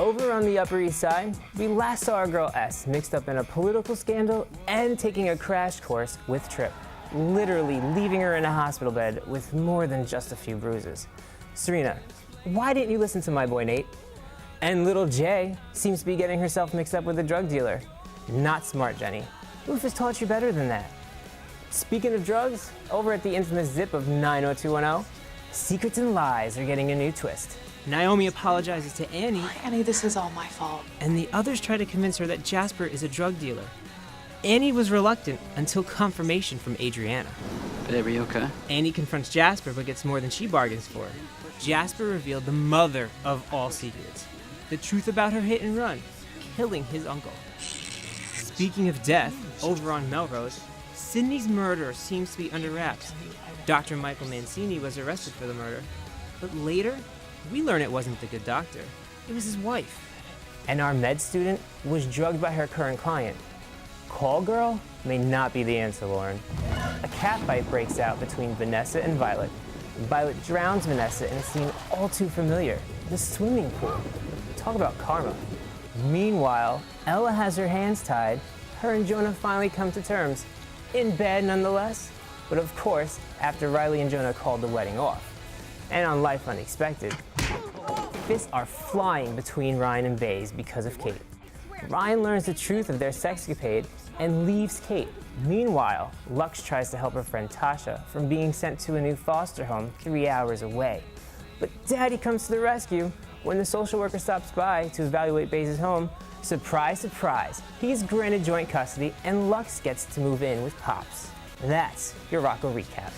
Over on the Upper East Side, we last saw our girl S mixed up in a political scandal and taking a crash course with Trip, literally leaving her in a hospital bed with more than just a few bruises. Serena, why didn't you listen to my boy Nate? And little Jay seems to be getting herself mixed up with a drug dealer. Not smart, Jenny. Rufus taught you better than that. Speaking of drugs, over at the infamous Zip of 90210, secrets and lies are getting a new twist. Naomi apologizes to Annie. Annie, this is all my fault. And the others try to convince her that Jasper is a drug dealer. Annie was reluctant until confirmation from Adriana. Babe, are you okay? Annie confronts Jasper but gets more than she bargains for. Jasper revealed the mother of all secrets. The truth about her hit and run, killing his uncle. Speaking of death, over on Melrose, Sydney's murder seems to be under wraps. Dr. Michael Mancini was arrested for the murder, but later, we learn it wasn't the good doctor. It was his wife. And our med student was drugged by her current client. Call girl may not be the answer, Lauren. A catfight breaks out between Vanessa and Violet. Violet drowns Vanessa in a scene all too familiar, the swimming pool. Talk about karma. Meanwhile, Ella has her hands tied. Her and Jonah finally come to terms. In bed nonetheless, but of course, after Riley and Jonah called the wedding off. And on Life Unexpected, fists are flying between Ryan and Baze because of Kate. Ryan learns the truth of their sexcapade and leaves Kate. Meanwhile, Lux tries to help her friend Tasha from being sent to a new foster home 3 hours away. But Daddy comes to the rescue. When the social worker stops by to evaluate Baze's home, surprise, surprise, he's granted joint custody and Lux gets to move in with Pops. That's your Rocco recap.